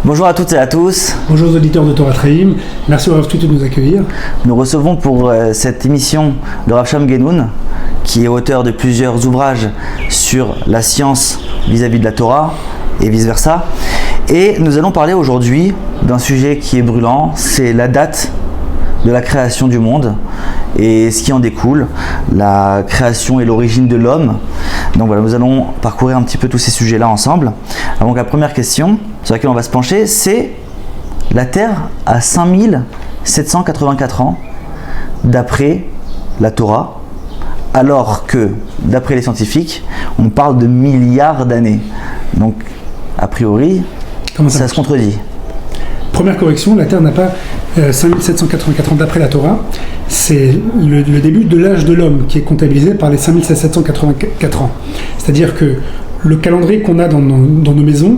Bonjour à toutes et à tous. Bonjour aux auditeurs de Torah Traim, merci au Rav Tutu de nous accueillir. Nous recevons pour cette émission le Rav Sham Genoun, qui est auteur de plusieurs ouvrages sur la science vis-à-vis de la Torah et vice-versa. Et nous allons parler aujourd'hui d'un sujet qui est brûlant, c'est la date de la création du monde et ce qui en découle, la création et l'origine de l'homme. Donc voilà, nous allons parcourir un petit peu tous ces sujets-là ensemble. Donc la première question sur laquelle on va se pencher, c'est la Terre a 5784 ans d'après la Torah, alors que d'après les scientifiques, on parle de milliards d'années. Donc a priori, ça se contredit. Première correction, la Terre n'a pas 5784 ans d'après la Torah, c'est le début de l'âge de l'homme qui est comptabilisé par les 5784 ans. C'est-à-dire que le calendrier qu'on a dans nos maisons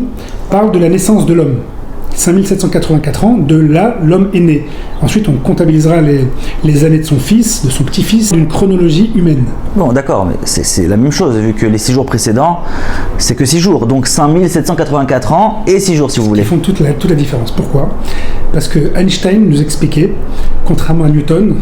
parle de la naissance de l'homme. 5784 ans, de là, l'homme est né. Ensuite, on comptabilisera les années de son fils, de son petit-fils, d'une chronologie humaine. Bon, d'accord, mais c'est la même chose, vu que les 6 jours précédents, c'est que 6 jours. Donc 5784 ans et 6 jours, si vous voulez. Ils font toute la différence. Pourquoi ? Parce que Einstein nous expliquait, contrairement à Newton,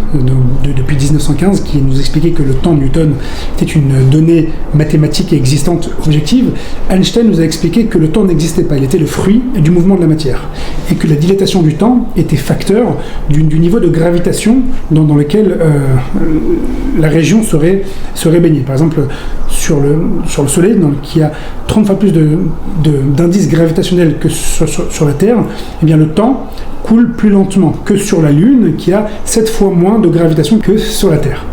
depuis 1915, qui nous expliquait que le temps de Newton était une donnée mathématique et existante objective, Einstein nous a expliqué que le temps n'existait pas, il était le fruit du mouvement de la matière, et que la dilatation du temps était facteur du niveau de gravitation dans lequel la région serait baignée. Par exemple, sur le Soleil, qui a 30 fois plus d'indices gravitationnels que sur la Terre, eh bien le temps coule plus lentement que sur la Lune, qui a 7 fois moins de gravitation que sur la Terre.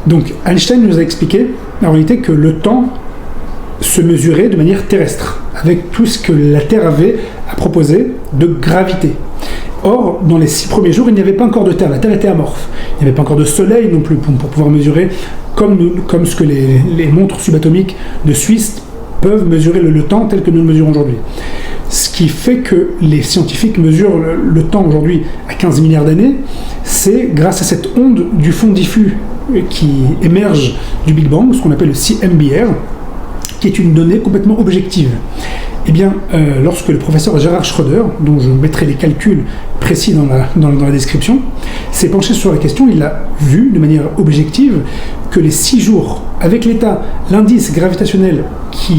Donc Einstein nous a expliqué en réalité que le temps se mesurait de manière terrestre, avec tout ce que la Terre avait à proposer de gravité. Or, dans les 6 premiers jours, il n'y avait pas encore de Terre, la Terre était amorphe. Il n'y avait pas encore de Soleil non plus pour pouvoir mesurer comme ce que les montres subatomiques de Suisse peuvent mesurer le temps tel que nous le mesurons aujourd'hui. Ce qui fait que les scientifiques mesurent le temps aujourd'hui à 15 milliards d'années, c'est grâce à cette onde du fond diffus qui émerge du Big Bang, ce qu'on appelle le CMBR, qui est une donnée complètement objective. Eh bien, lorsque le professeur Gerhard Schröder, dont je mettrai les calculs précis dans la description, s'est penché sur la question, il a vu de manière objective que les 6 jours, avec l'indice gravitationnel qui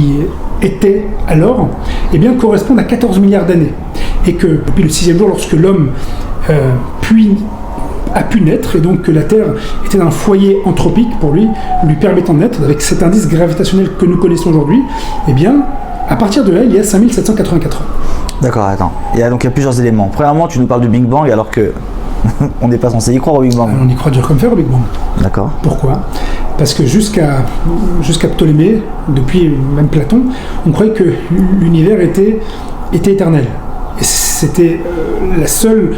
était alors, eh bien, correspondent à 14 milliards d'années. Et que depuis le 6e jour, lorsque l'homme a pu naître, et donc que la Terre était un foyer anthropique pour lui permettant de naître, avec cet indice gravitationnel que nous connaissons aujourd'hui, eh bien, à partir de là, il y a 5784 ans. D'accord, attends. Il y a plusieurs éléments. Premièrement, tu nous parles du Big Bang alors que on n'est pas censé y croire au Big Bang. On y croit dur comme fer au Big Bang. D'accord. Pourquoi ? Parce que jusqu'à Ptolémée, depuis même Platon, on croyait que l'univers était éternel. Et c'était la seule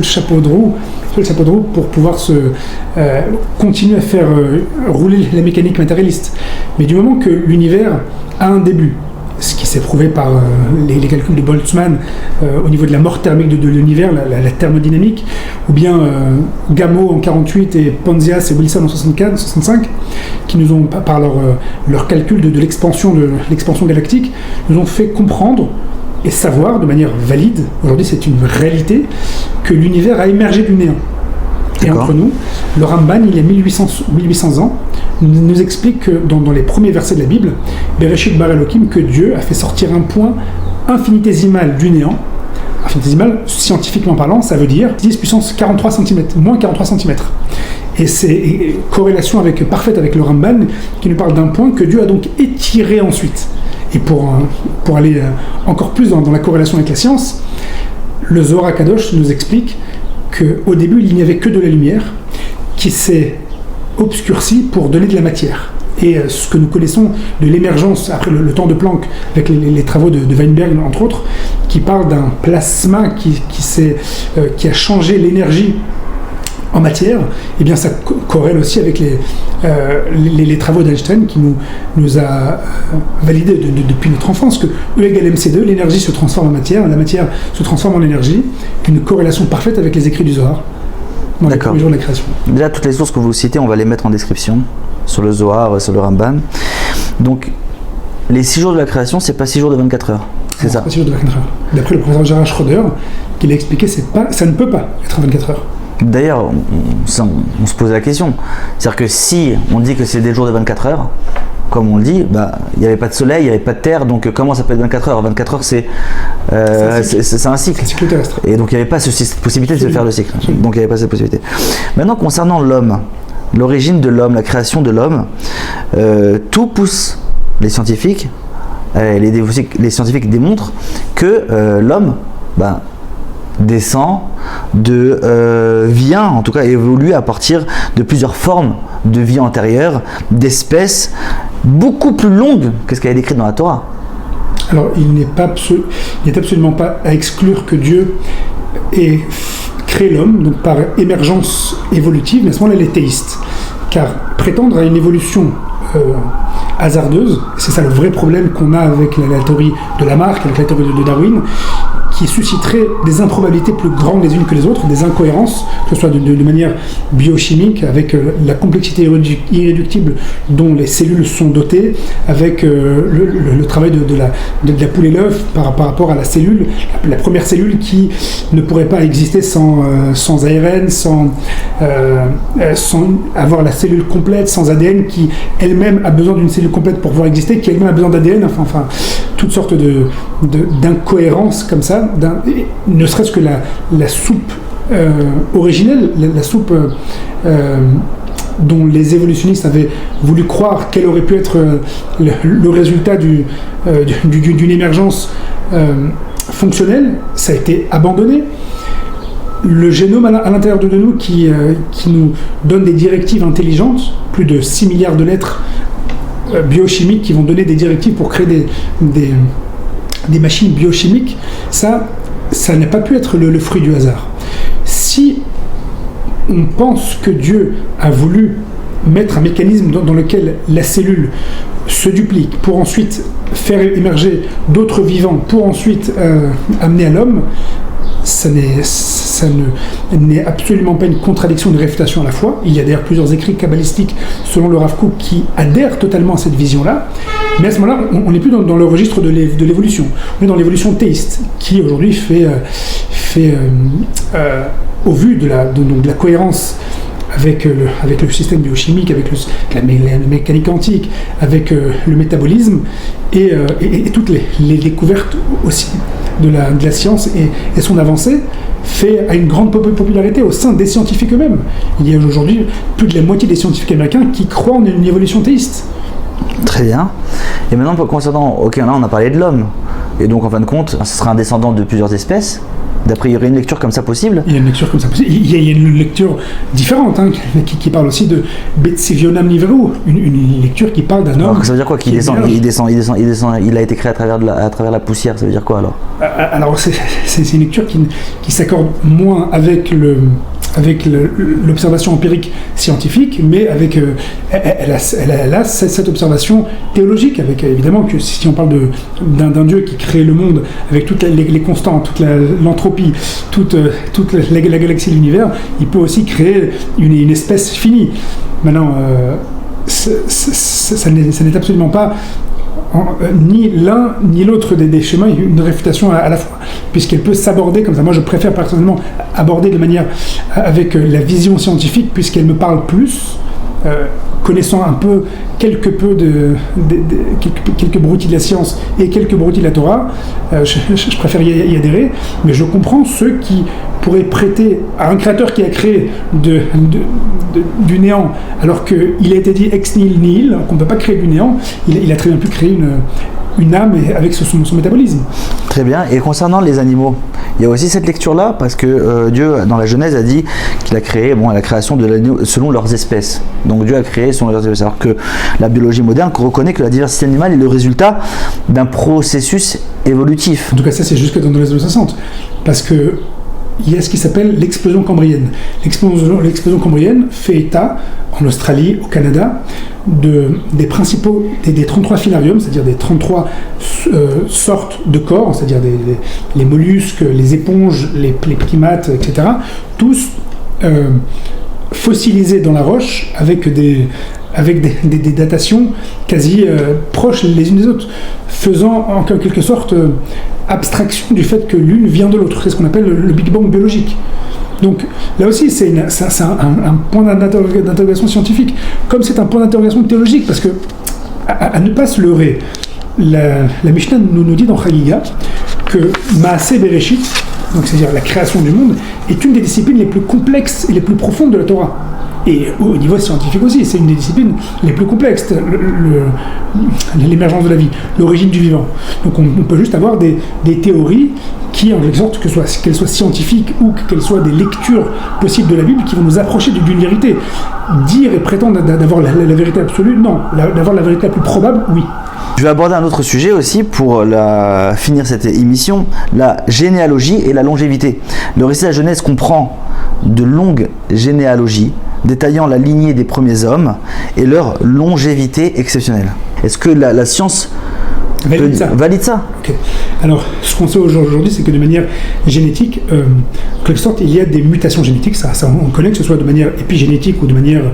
chapeau de roue pour pouvoir continuer à faire rouler la mécanique matérialiste. Mais du moment que l'univers a un début, ce qui s'est prouvé par les calculs de Boltzmann au niveau de la mort thermique de l'univers, la thermodynamique, ou bien Gamow en 48 et Ponzias et Wilson en 65, qui nous ont, par leur calcul de l'expansion galactique, nous ont fait comprendre et savoir de manière valide, aujourd'hui c'est une réalité, que l'univers a émergé du néant. Et entre nous, le Ramban, il y a 1800 ans, nous explique que dans les premiers versets de la Bible, Bereshit bara Elohim, que Dieu a fait sortir un point infinitésimal du néant. Infinitésimal, scientifiquement parlant, ça veut dire 10 puissance 43 cm, moins 43 cm. Et c'est corrélation parfaite avec le Ramban, qui nous parle d'un point que Dieu a donc étiré ensuite. Et pour aller encore plus dans la corrélation avec la science, le Zohar HaKadosh nous explique qu'au début, il n'y avait que de la lumière qui s'est obscurcie pour donner de la matière. Et ce que nous connaissons de l'émergence, après le temps de Planck, avec les travaux de Weinberg, entre autres, qui parle d'un plasma qui a changé l'énergie en matière, eh bien ça corrèle aussi avec les travaux d'Einstein qui nous a validé depuis notre enfance que E égale mc2, l'énergie se transforme en matière, la matière se transforme en énergie, une corrélation parfaite avec les écrits du Zohar dans les premiers jours de la création. Déjà, toutes les sources que vous citez, on va les mettre en description sur le Zohar, sur le Ramban. Donc, les 6 jours de la création, c'est pas 6 jours de 24 heures. C'est ça. Pas 6 jours de 24 heures. D'après le professeur Gerhard Schröder, qui l'a expliqué, ça ne peut pas être 24 heures. D'ailleurs, on se pose la question. C'est-à-dire que si on dit que c'est des jours de 24 heures, comme on le dit, il n'y avait pas de soleil, il n'y avait pas de terre, donc comment ça peut être 24 heures? 24 heures, c'est un cycle. C'est un cycle terrestre. Et donc il n'y avait pas cette possibilité de se faire le cycle. Donc il n'y avait pas cette possibilité. Maintenant, concernant l'homme, l'origine de l'homme, la création de l'homme, tout pousse les scientifiques, les scientifiques démontrent que l'homme descend vient, en tout cas évolue à partir de plusieurs formes de vie antérieure, d'espèces beaucoup plus longues que ce qu'elle est décrit dans la Torah. Alors il n'est absolument pas à exclure que Dieu ait créé l'homme, donc par émergence évolutive, mais à ce moment-là il est théiste. Car prétendre à une évolution hasardeuse, c'est ça le vrai problème qu'on a avec la théorie de Lamarck, avec la théorie de Darwin, qui susciterait des improbabilités plus grandes les unes que les autres, des incohérences, que ce soit de manière biochimique, avec la complexité irréductible dont les cellules sont dotées, avec le travail de la poule et l'œuf par rapport à la cellule, la première cellule qui ne pourrait pas exister sans ARN, sans avoir la cellule complète, sans ADN, qui elle-même a besoin d'une cellule complète pour pouvoir exister, qui elle-même a besoin d'ADN, enfin toutes sortes d'incohérences comme ça, ne serait-ce que la soupe originelle, la soupe dont les évolutionnistes avaient voulu croire qu'elle aurait pu être le résultat d'une émergence fonctionnelle, ça a été abandonné. Le génome à l'intérieur de nous qui nous donne des directives intelligentes, plus de 6 milliards de lettres biochimiques qui vont donner des directives pour créer des machines biochimiques, ça n'a pas pu être le fruit du hasard. Si on pense que Dieu a voulu mettre un mécanisme dans lequel la cellule se duplique pour ensuite faire émerger d'autres vivants, pour ensuite amener à l'homme, ça n'est absolument pas une contradiction, une réfutation à la fois. Il y a d'ailleurs plusieurs écrits kabbalistiques, selon le Rav Kook, qui adhèrent totalement à cette vision-là. Mais à ce moment-là, on n'est plus dans le registre de l'évolution. On est dans l'évolution théiste, qui aujourd'hui fait au vu de la cohérence avec le système biochimique, avec la mécanique quantique, avec le métabolisme et toutes les découvertes aussi de la science et son avancée, a une grande popularité au sein des scientifiques eux-mêmes. Il y a aujourd'hui plus de la moitié des scientifiques américains qui croient en une évolution théiste. Très bien. Et maintenant, concernant, là on a parlé de l'homme, et donc en fin de compte, ce sera un descendant de plusieurs espèces. D'après, il y aurait une lecture comme ça possible. Il y a une lecture comme ça possible. Il y a une lecture différente, qui parle aussi de Betsivionam Niveru, une lecture qui parle d'un homme. Alors, ça veut dire quoi qu'il descend, il a été créé à travers la poussière, ça veut dire quoi alors? Alors c'est une lecture qui s'accorde moins avec l'observation empirique scientifique, mais avec elle a cette observation théologique, avec évidemment que si on parle d'un Dieu qui crée le monde avec toutes les constantes, toute l'entropie, toute la galaxie de l'univers, il peut aussi créer une espèce finie. Maintenant, ça n'est absolument pas ni l'un ni l'autre des chemins, une réfutation à la fois, puisqu'elle peut s'aborder comme ça. Moi je préfère personnellement aborder de manière avec la vision scientifique, puisqu'elle me parle plus, connaissant un peu quelques broutilles de la science et quelques broutilles de la Torah, je préfère y adhérer, mais je comprends ceux qui pourraient prêter à un créateur qui a créé du néant, alors qu'il a été dit ex nihil nihil, qu'on ne peut pas créer du néant, il a très bien pu créer une âme avec son métabolisme. Très bien. Et concernant les animaux, il y a aussi cette lecture-là, parce que Dieu, dans la Genèse, a dit qu'il a créé la création de l'agneau selon leurs espèces. Donc Dieu a créé selon leurs espèces. Alors que la biologie moderne reconnaît que la diversité animale est le résultat d'un processus évolutif. En tout cas, ça, c'est jusque dans les années 60. Parce que il y a ce qui s'appelle l'explosion cambrienne. L'explosion cambrienne fait état, en Australie, au Canada, des 33 phyllariums, c'est-à-dire des 33 sortes de corps, c'est-à-dire les mollusques, les éponges, les primates, etc., tous fossilisés dans la roche avec avec des datations quasi proches les unes des autres, faisant en quelque sorte abstraction du fait que l'une vient de l'autre. C'est ce qu'on appelle le Big Bang biologique. Donc là aussi, c'est un point d'interrogation scientifique, comme c'est un point d'interrogation théologique, parce que, à ne pas se leurrer, la Mishnah nous dit dans Chagiga que Maaseh Bereshit, donc c'est-à-dire la création du monde, est une des disciplines les plus complexes et les plus profondes de la Torah. Et au niveau scientifique aussi, c'est une des disciplines les plus complexes, l'émergence de la vie, l'origine du vivant. Donc on peut juste avoir des théories qui, en quelque sorte, qu'elles soient scientifiques ou qu'elles soient des lectures possibles de la Bible, qui vont nous approcher d'une vérité. Dire et prétendre d'avoir la vérité absolue, non. D'avoir la vérité la plus probable, oui. Je vais aborder un autre sujet aussi pour finir cette émission, la généalogie et la longévité. Le récit de la Genèse comprend de longues généalogies détaillant la lignée des premiers hommes et leur longévité exceptionnelle. Est-ce que la science valide ça? Okay. Alors, ce qu'on sait aujourd'hui, c'est que de manière génétique, en quelque sorte, il y a des mutations génétiques. Ça on connaît, que ce soit de manière épigénétique ou de manière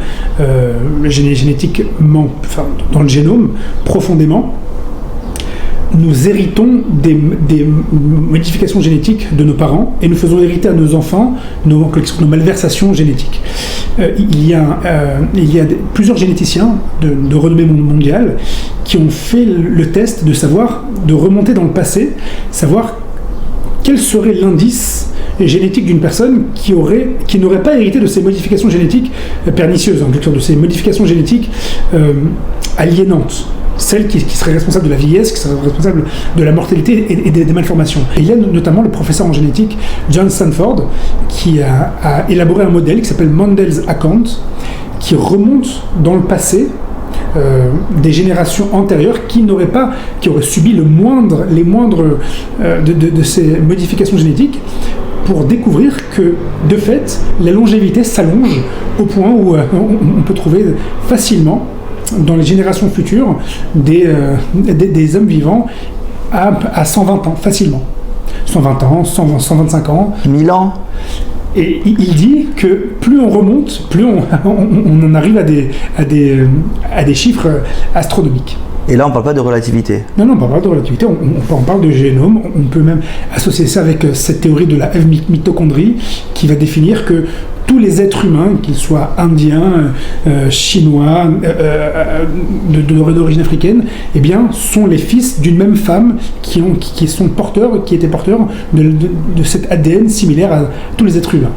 génétiquement, enfin, dans le génome, profondément. Nous héritons des modifications génétiques de nos parents et nous faisons hériter à nos enfants nos malversations génétiques. Il y a plusieurs généticiens de renommée mondiale qui ont fait le test de remonter dans le passé, savoir quel serait l'indice génétique d'une personne qui n'aurait pas hérité de ces modifications génétiques pernicieuses, en quelque sorte, de ces modifications génétiques aliénantes. Celle qui serait responsable de la vieillesse, qui serait responsable de la mortalité et des malformations. Et il y a notamment le professeur en génétique John Sanford qui a élaboré un modèle qui s'appelle Mendel's Account, qui remonte dans le passé des générations antérieures qui auraient subi les moindres de ces modifications génétiques, pour découvrir que, de fait, la longévité s'allonge au point où on peut trouver facilement dans les générations futures des hommes vivants à 120 ans, facilement. 120 ans, 125 ans. 1000 ans. Et il dit que plus on remonte, plus on en arrive à des chiffres astronomiques. Et là, on ne parle pas de relativité. Non, on ne parle pas de relativité, on parle de génome. On peut même associer ça avec cette théorie de la mitochondrie qui va définir que tous les êtres humains, qu'ils soient indiens, chinois, d'origine africaine, eh bien, sont les fils d'une même femme qui étaient porteurs de cet ADN similaire à tous les êtres humains.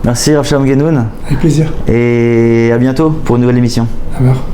Merci Rav Shalom Genoun. Avec plaisir. Et à bientôt pour une nouvelle émission. Au revoir.